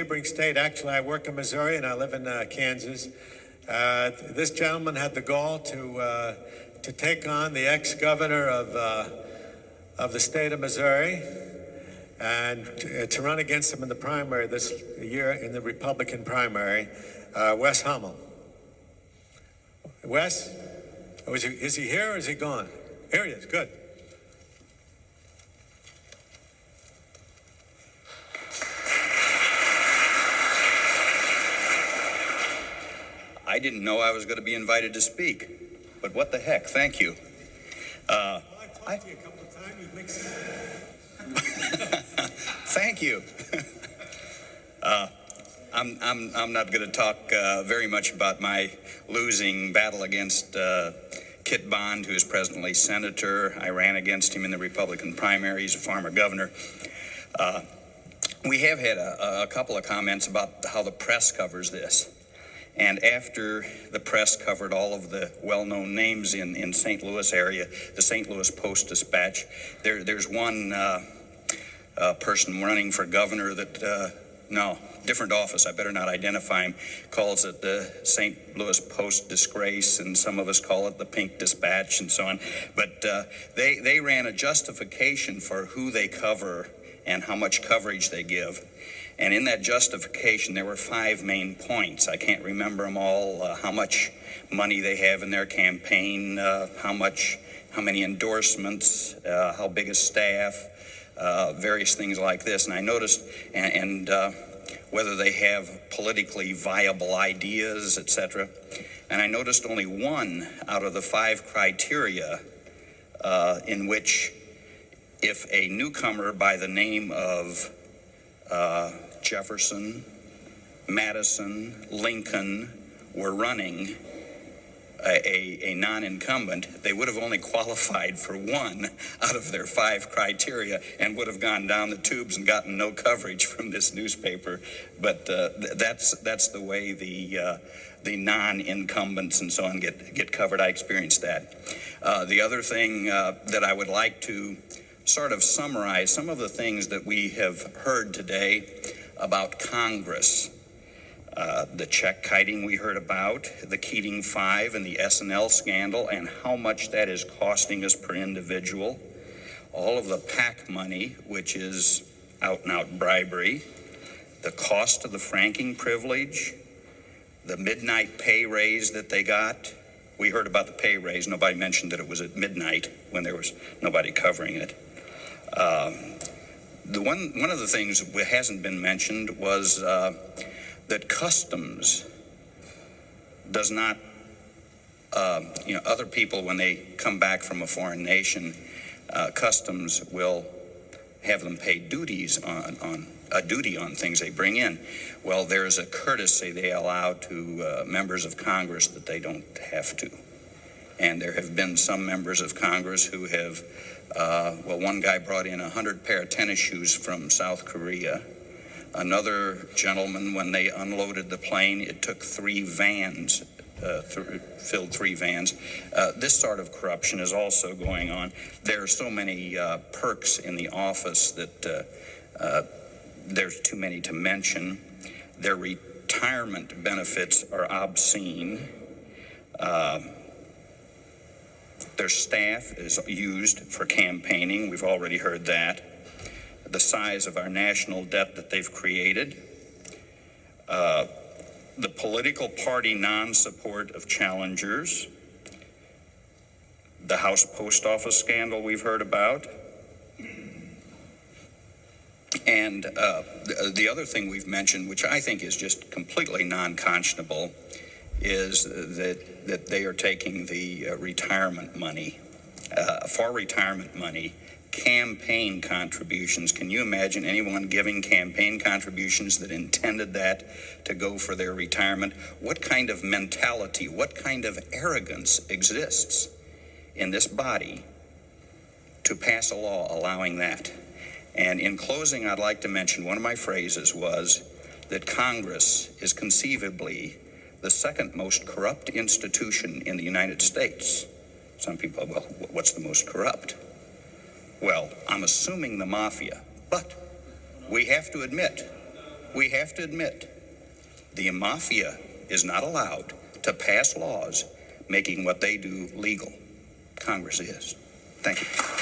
neighboring state. Actually, I work in Missouri and I live in Kansas. This gentleman had the gall to take on the ex-governor of the state of Missouri and to run against him in the primary this year, in the Republican primary, Wes Hummel. Wes, is he here or is he gone? Here he is, good. I didn't know I was going to be invited to speak, but what the heck, thank you. Well, I talked to you a couple of times, you make sense. Thank you. I'm not going to talk very much about my losing battle against Kit Bond, who is presently senator. I ran against him in the Republican primary. He's a former governor. We have had a couple of comments about how the press covers this. And after the press covered all of the well-known names in St. Louis area, the St. Louis Post-Dispatch, there's one person running for governor that, no, different office, I better not identify him, calls it the St. Louis Post-Disgrace, and some of us call it the Pink Dispatch and so on. But they ran a justification for who they cover and how much coverage they give. And in that justification, there were 5 main points. I can't remember them all, how much money they have in their campaign, how many endorsements, how big a staff, various things like this. And I noticed, and whether they have politically viable ideas, etc. And I noticed only 1 out of the 5 criteria in which if a newcomer by the name of Jefferson, Madison, Lincoln were running a non-incumbent, they would have only qualified for 1 out of their 5 criteria and would have gone down the tubes and gotten no coverage from this newspaper. But that's the way the non-incumbents and so on get covered. I experienced that. The other thing that I would like to sort of summarize some of the things that we have heard today about Congress. The check kiting we heard about, the Keating 5 and the S&L scandal, and how much that is costing us per individual. All of the PAC money, which is out-and-out bribery. The cost of the franking privilege. The midnight pay raise that they got. We heard about the pay raise. Nobody mentioned that it was at midnight when there was nobody covering it. One of the things that hasn't been mentioned was that Customs does not, other people when they come back from a foreign nation, Customs will have them pay duties on a duty on things they bring in. Well, there's a courtesy they allow to members of Congress that they don't have to. And there have been some members of Congress who have, one guy brought in 100 pair of tennis shoes from South Korea. Another gentleman, when they unloaded the plane, it took 3 vans, filled 3 vans. This sort of corruption is also going on. There are so many perks in the office that there's too many to mention. Their retirement benefits are obscene. Their staff is used for campaigning. We've already heard that. The size of our national debt that they've created. The political party non-support of challengers. The House Post Office scandal we've heard about. And the other thing we've mentioned, which I think is just completely non-conscionable, is that they are taking the retirement money, for retirement money, campaign contributions. Can you imagine anyone giving campaign contributions that intended that to go for their retirement? What kind of mentality, what kind of arrogance exists in this body to pass a law allowing that? And in closing, I'd like to mention one of my phrases was that Congress is conceivably the second most corrupt institution in the United States. Some people, well, what's the most corrupt? Well, I'm assuming the mafia, but we have to admit we have to admit, the mafia is not allowed to pass laws making what they do legal. Congress is. Thank you.